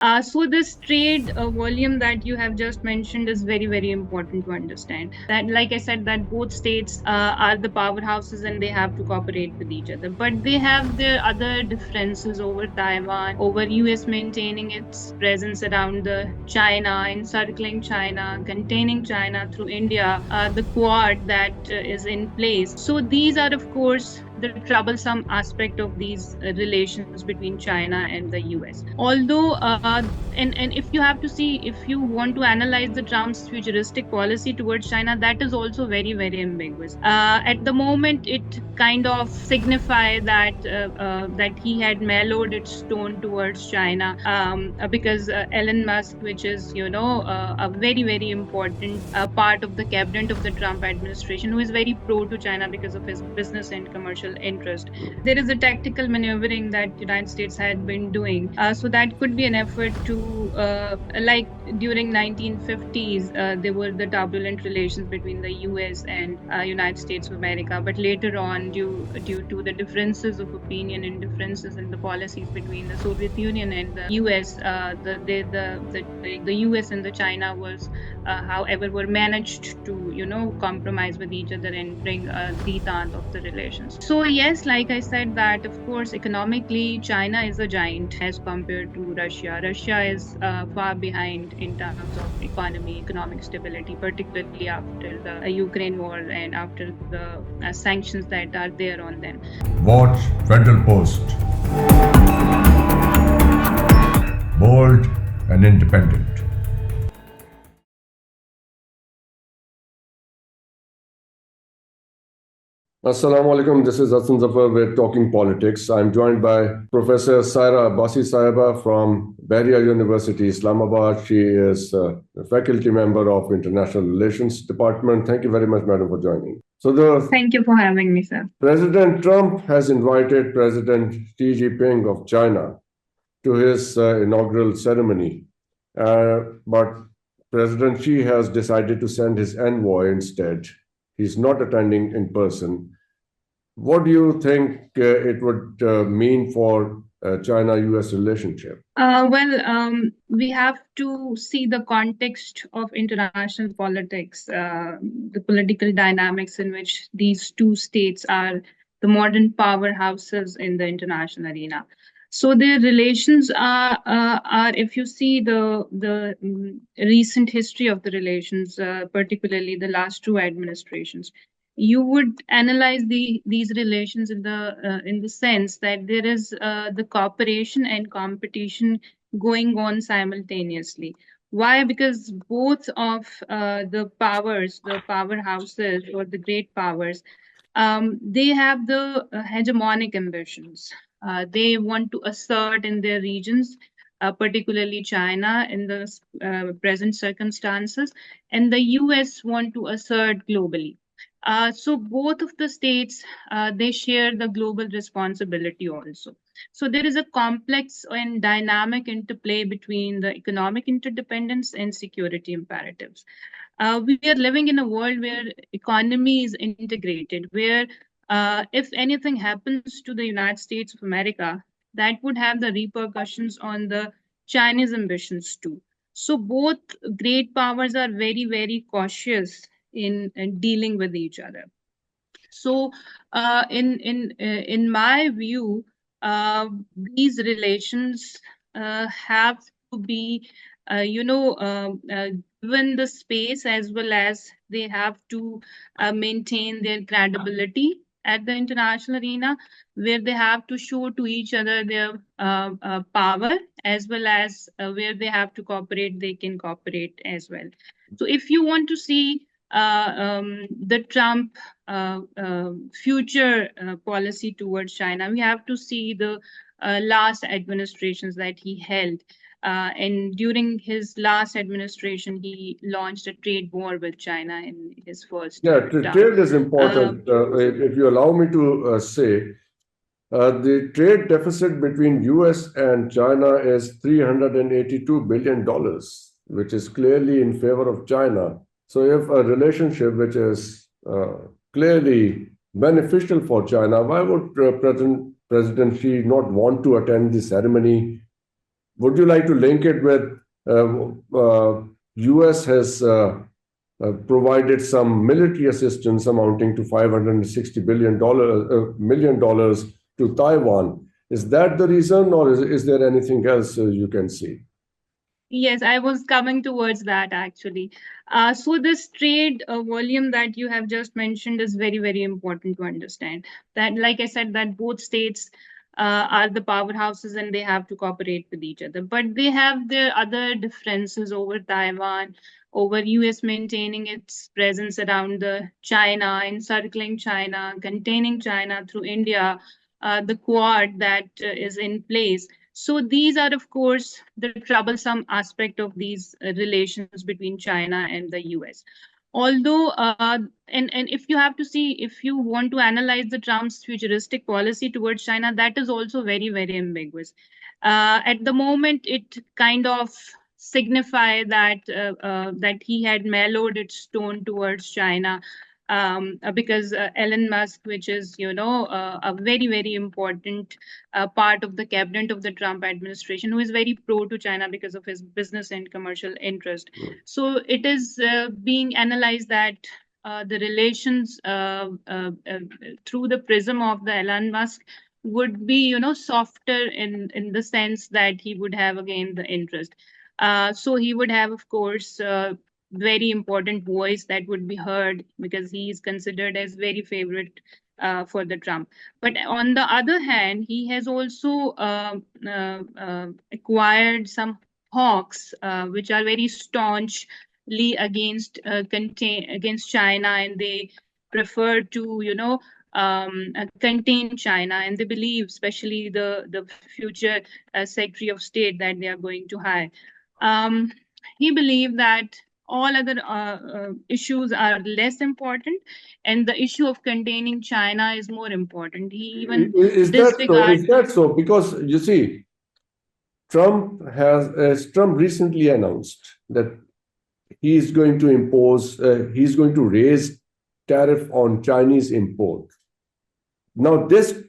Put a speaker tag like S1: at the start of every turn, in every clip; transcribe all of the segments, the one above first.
S1: So this trade volume that you have just mentioned is very, very important to understand. That, like I said, that both states are the powerhouses and they have to cooperate with each other. But they have their other differences over Taiwan, over US maintaining its presence around the China, encircling China, containing China through India, the Quad that is in place. So these are, of course, the troublesome aspect of these relations between China and the US. Although, and if you have to see, if you want to analyze the Trump's futuristic policy towards China, that is also very, very ambiguous. At the moment, it kind of signify that he had mellowed its tone towards China, because Elon Musk, which is a very, very important part of the cabinet of the Trump administration, who is very pro to China because of his business and commercial interest. There is a tactical maneuvering that United States had been doing. So that could be an effort to, like during 1950s, there were the turbulent relations between the U.S. and United States of America. But later on, due to the differences of opinion and differences in the policies between the Soviet Union and the U.S., the U.S. and the China was, however, were managed to compromise with each other and bring a detente of the relations. So yes, like I said, that of course economically China is a giant as compared to Russia. Russia is far behind in terms of economy, economic stability, particularly after the Ukraine war and after the sanctions that are there on them.
S2: Watch Federal Post. Bold and independent. Assalamu alaikum. This is Hasan Zafar with Talking Politics. I'm joined by Professor Saira Abbasi Sahiba from Bahria University, Islamabad. She is a faculty member of International Relations Department. Thank you very much, madam, for joining.
S1: Thank you for having me, sir.
S2: President Trump has invited President Xi Jinping of China to his inaugural ceremony, but President Xi has decided to send his envoy instead. He's not attending in person. What do you think it would mean for China-US relationship?
S1: We have to see the context of international politics, the political dynamics in which these two states are the modern powerhouses in the international arena. So their relations are if you see the recent history of the relations, particularly the last two administrations, you would analyze these relations in the sense that there is the cooperation and competition going on simultaneously. Why? Because both of the powers, the powerhouses or the great powers, they have the hegemonic ambitions. They want to assert in their regions, particularly China in the present circumstances, and the US want to assert globally. So both of the states, they share the global responsibility also. So there is a complex and dynamic interplay between the economic interdependence and security imperatives. We are living in a world where economy is integrated, where if anything happens to the United States of America, that would have the repercussions on the Chinese ambitions too. So both great powers are very, very cautious in dealing with each other. So in my view, these relations have to be given the space, as well as they have to maintain their credibility at the international arena, where they have to show to each other their power, as well as where they have to cooperate, they can cooperate as well. So if you want to see the Trump future policy towards China, we have to see the last administrations that he held. And during his last administration, he launched a trade war with China in his first term.
S2: Trade is important. If you allow me to say, the trade deficit between US and China is $382 billion, which is clearly in favor of China. So if a relationship which is clearly beneficial for China, why would President Xi not want to attend the ceremony? would you like to link it with US has provided some military assistance amounting to $560 million to Taiwan? Is that the reason, or is there anything else you can see?
S1: Yes, I was coming towards that actually. So this trade volume that you have just mentioned is very, very important to understand. That, like I said, that both states are the powerhouses and they have to cooperate with each other. But they have their other differences over Taiwan, over US maintaining its presence around the China, encircling China, containing China through India, the Quad that is in place. So these are, of course, the troublesome aspect of these relations between China and the US. Although, and if you have to see, if you want to analyze the Trump's futuristic policy towards China, that is also very, very ambiguous. At the moment, it kind of signify that he had mellowed its tone towards China, because Elon Musk, which is a very, very important part of the cabinet of the Trump administration, who is very pro to China because of his business and commercial interest. So it is being analyzed that the relations through the prism of the Elon Musk would be, softer in the sense that he would have again the interest. So he would have, of course, very important voice that would be heard because he is considered as very favorite for the Trump. But on the other hand, he has also acquired some hawks, which are very staunchly against China, and they prefer to, contain China, and they believe, especially the future Secretary of State that they are going to hire. He believed that all other issues are less important, and the issue of containing China is more important. He even
S2: Is that so?
S1: disregard.
S2: Is that so? Because you see, Trump recently announced that he is going to he's going to raise tariff on Chinese import. Now, this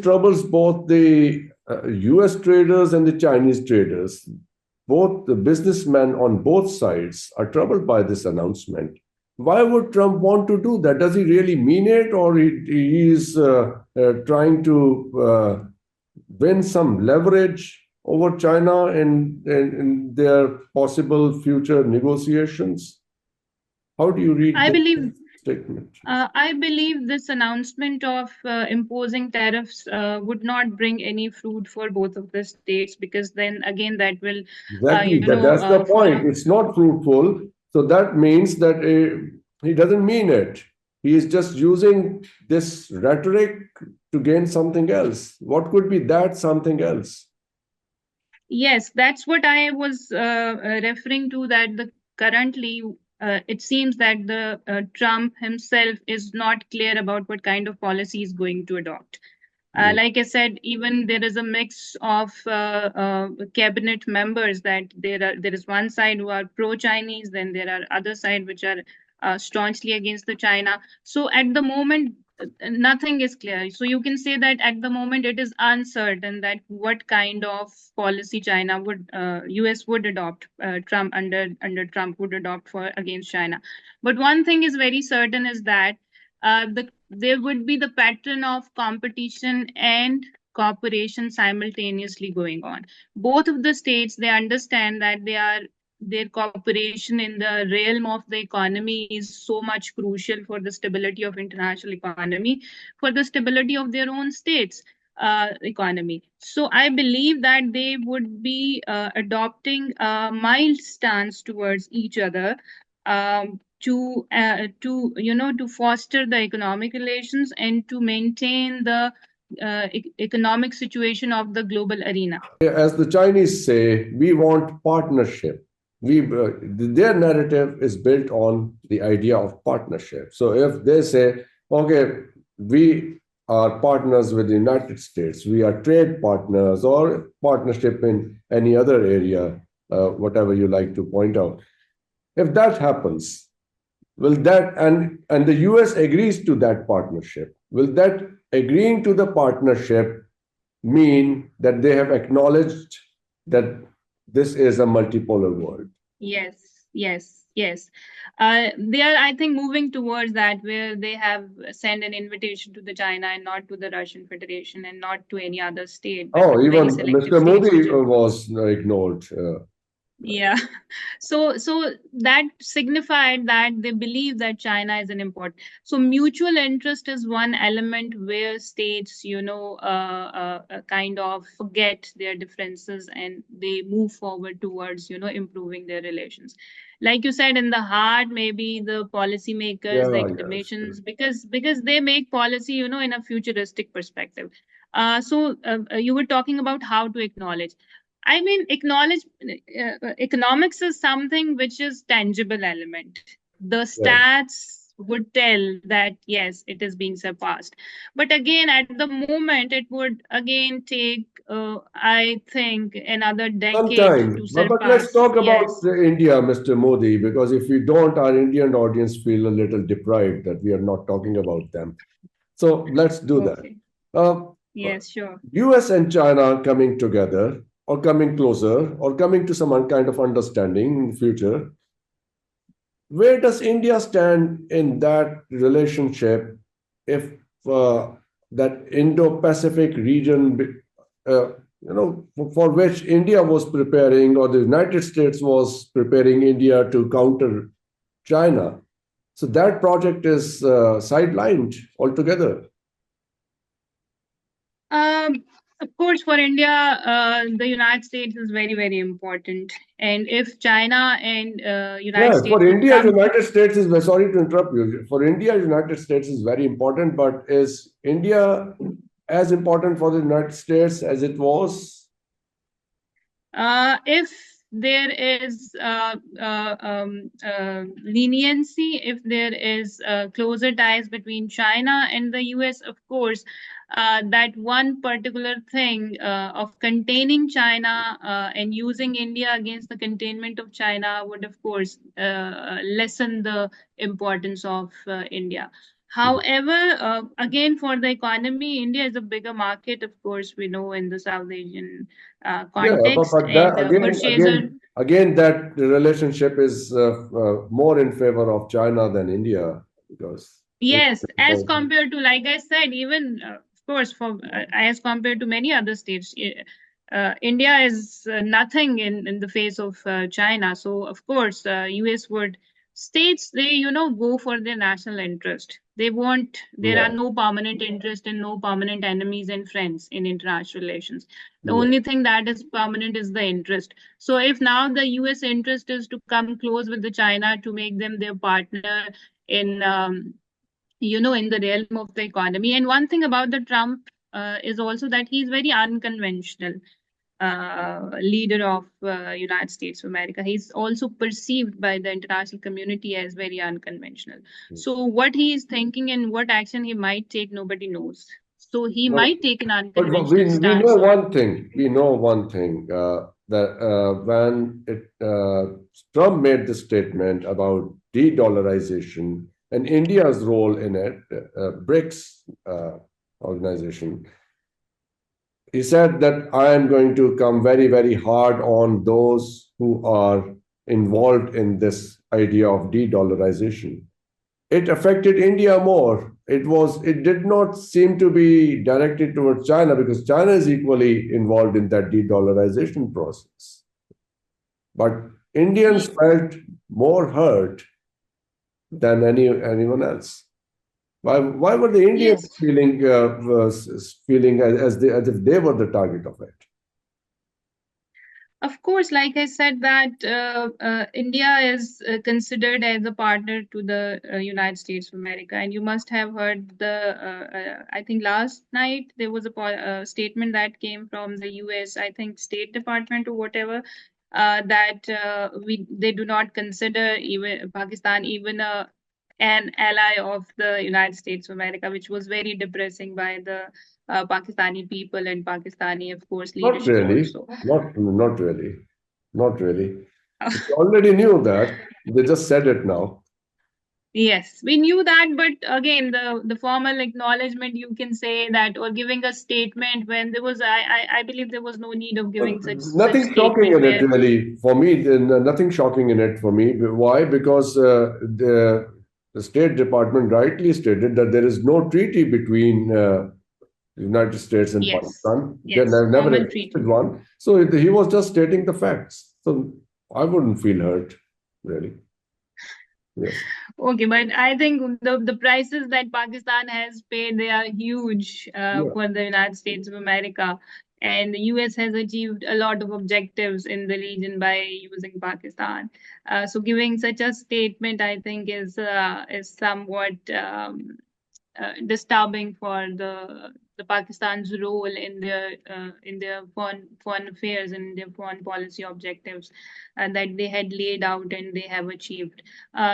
S2: troubles both the U.S. traders and the Chinese traders. Both the businessmen on both sides are troubled by this announcement. Why would Trump want to do that? Does he really mean it, or he is trying to win some leverage over China in their possible future negotiations? How do you read
S1: I
S2: this
S1: believe
S2: statement?
S1: I believe this announcement of imposing tariffs would not bring any fruit for both of the states, because then again that will,
S2: Exactly. That's the
S1: follow.
S2: point. It's not fruitful. So that means that he doesn't mean it. He is just using this rhetoric to gain something else. What could be that something else?
S1: Yes, that's what I was referring to. That the currently it seems that the Trump himself is not clear about what kind of policy he's going to adopt. Like I said, even there is a mix of cabinet members. That there is one side who are pro-Chinese, then there are other side which are staunchly against the China. So at the moment, nothing is clear. So you can say that at the moment it is uncertain that what kind of policy China would, US would adopt, Trump under Trump would adopt for against China. But one thing is very certain is that there would be the pattern of competition and cooperation simultaneously going on. Both of the states, they understand that their cooperation in the realm of the economy is so much crucial for the stability of international economy, for the stability of their own states economy. So I believe that they would be adopting a mild stance towards each other, to foster the economic relations and to maintain the economic situation of the global arena.
S2: As the Chinese say, we want partnership. Their narrative is built on the idea of partnership. So if they say, okay, we are partners with the United States, we are trade partners, or partnership in any other area, whatever you like to point out. If that happens, will that, and the US agrees to that partnership, will that agreeing to the partnership mean that they have acknowledged that this is a multipolar world.
S1: Yes, yes, yes. They are, I think, moving towards that where they have sent an invitation to the China and not to the Russian Federation and not to any other state, but
S2: Oh,
S1: to very
S2: even
S1: selective
S2: Mr.
S1: states which
S2: Modi
S1: are.
S2: was ignored.
S1: Yeah. So that signified that they believe that China is an important. So mutual interest is one element where states, kind of forget their differences and they move forward towards, improving their relations. Like you said, in the heart, maybe the policymakers, the
S2: Yeah, yes.
S1: academicians, because they make policy, in a futuristic perspective. You were talking about how to acknowledge. I mean, economics is something which is tangible element. The
S2: Yes.
S1: stats would tell that yes, it is being surpassed. But again, at the moment, it would again take, I think, another decade
S2: Sometime.
S1: to
S2: But let's
S1: surpass.
S2: talk about
S1: Yes.
S2: India, Mr. Modi, because if we don't, our Indian audience feel a little deprived that we are not talking about them. So let's do that.
S1: Okay.
S2: Uh,
S1: Yes, sure.
S2: US and China coming together or coming closer or coming to some kind of understanding in the future. Where does India stand in that relationship if that Indo-Pacific region, for which India was preparing or the United States was preparing India to counter China? So that project is sidelined altogether.
S1: Um, of course, for India, the United States is very, very important. And if China and United
S2: Yeah,
S1: States
S2: for
S1: would
S2: India,
S1: come to.
S2: United States is sorry to interrupt you. For India, United States is very important, but is India as important for the United States as it was?
S1: If there is leniency, if there is closer ties between China and the US, of course, that one particular thing of containing China and using India against the containment of China would, of course, lessen the importance of India. However, again, for the economy, India is a bigger market, of course, we know in the South Asian
S2: Yeah,
S1: context,
S2: but that
S1: and
S2: again,
S1: purchaser.
S2: that relationship is more in favor of China than India because it,
S1: Yes, as compared to, like I said, even of course, for as compared to many other states, India is nothing in the face of China. So, of course, US would states they go for their national interest. They want there are
S2: yeah,
S1: no permanent interest and no permanent enemies and friends in international relations. The
S2: yeah,
S1: only thing that is permanent is the interest. So, if now the US interest is to come close with the China to make them their partner in in the realm of the economy. And one thing about the Trump is also that he's very unconventional leader of United States of America. He's also perceived by the international community as very unconventional. So what he is thinking and what action he might take, nobody knows. So he
S2: but
S1: might take an
S2: but
S1: unconventional
S2: we know
S1: stance on.
S2: one thing. We know one thing that when Trump made the statement about de-dollarization and India's role in it, BRICS organization, he said that I am going to come very, very hard on those who are involved in this idea of de-dollarization. It affected India more. It did not seem to be directed towards China because China is equally involved in that de-dollarization process. But Indians felt more hurt than anyone else. Why were the Indians
S1: Yes.
S2: feeling as if they were the target of it?
S1: Of course, like I said, that India is considered as a partner to the United States of America, and you must have heard I think last night there was a statement that came from the U.S. I think State Department or whatever, that they do not consider even Pakistan even an ally of the United States of America, which was very depressing by the Pakistani people and Pakistani, of course,
S2: Not
S1: leadership
S2: really.
S1: also.
S2: Not really. Not really. We already knew that. They just said it now.
S1: Yes, we knew that, but again, the formal acknowledgement, you can say that, or giving a statement when there was, I believe there was no need of
S2: But
S1: giving such
S2: nothing shocking
S1: statement
S2: in it,
S1: where,
S2: really. For me, nothing shocking in it for me. Why? Because the State Department rightly stated that there is no treaty between the United States and
S1: yes,
S2: Pakistan. There
S1: yes,
S2: never
S1: formal
S2: existed
S1: treaty.
S2: one. So he was just stating the facts. So I wouldn't feel hurt, really. Yes.
S1: Okay, but I think the prices that Pakistan has paid, they are huge
S2: Yeah.
S1: for the United States of America. And the US has achieved a lot of objectives in the region by using Pakistan. So giving such a statement, I think, is somewhat disturbing for the Pakistan's role in their foreign affairs and their foreign policy objectives that they had laid out and they have achieved.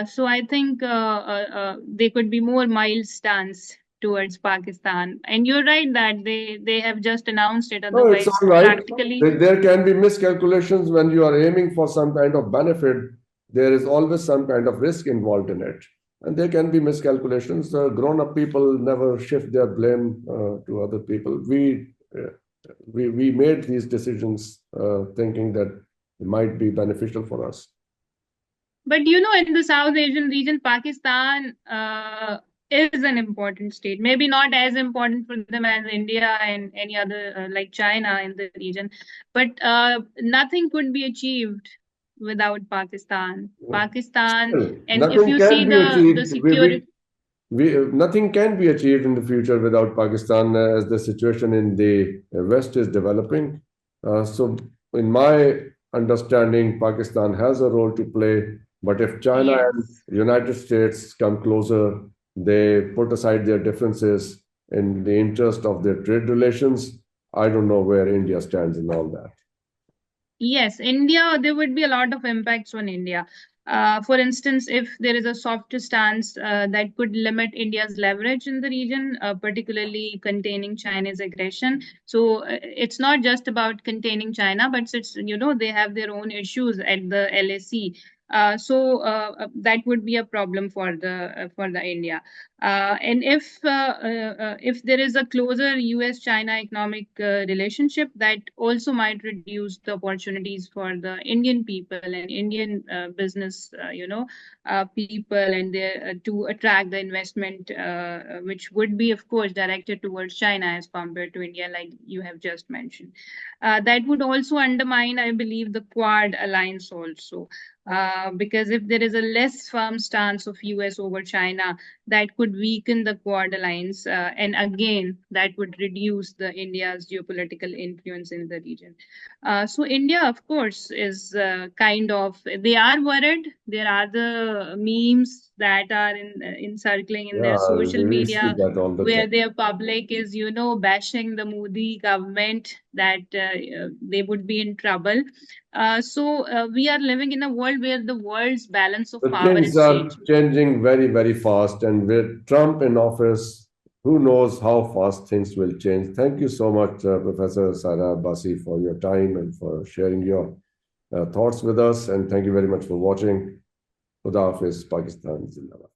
S1: So I think they could be more mild stance towards Pakistan. And you're right that they have just announced it.
S2: No, it's all
S1: Otherwise,
S2: right.
S1: practically,
S2: There can be miscalculations when you are aiming for some kind of benefit. There is always some kind of risk involved in it. And there can be miscalculations. Grown-up people never shift their blame to other people. We made these decisions thinking that it might be beneficial for us.
S1: but in the South Asian region, Pakistan is an important state. Maybe not as important for them as India and any other, like China in the region, but nothing could be achieved without Pakistan. Pakistan,
S2: Still,
S1: and if
S2: nothing
S1: you see
S2: can be
S1: the
S2: achieved.
S1: security,
S2: Nothing can be achieved in the future without Pakistan as the situation in the West is developing. So, in my understanding, Pakistan has a role to play. But if China and
S1: yes.
S2: United States come closer, they put aside their differences in the interest of their trade relations. I don't know where India stands in all that.
S1: Yes, India, there would be a lot of impacts on India. For instance, if there is a soft stance that could limit India's leverage in the region, particularly containing China's aggression. So it's not just about containing China, but they have their own issues at the LAC. That would be a problem for the India. And if there is a closer U.S.-China economic relationship, that also might reduce the opportunities for the Indian people and Indian business, people, and to attract the investment, which would be, of course, directed towards China as compared to India, like you have just mentioned. That would also undermine, I believe, the Quad alliance also. Because if there is a less firm stance of US over China, that could weaken the Quad alliance, and again, that would reduce the India's geopolitical influence in the region. So India, of course, is kind of, they are worried. There are the memes that are in circling in their
S2: Yeah,
S1: social
S2: we see
S1: media
S2: that all the
S1: where
S2: time.
S1: their public is, bashing the Modi government, that they would be in trouble. We are living in a world where the world's balance of
S2: The
S1: power
S2: things
S1: is
S2: are
S1: changing.
S2: changing very, very fast. And with Trump in office, who knows how fast things will change. Thank you so much, Professor Saira Abbasi, for your time and for sharing your thoughts with us. And thank you very much for watching. Khuda Hafiz, Pakistan Zindabad.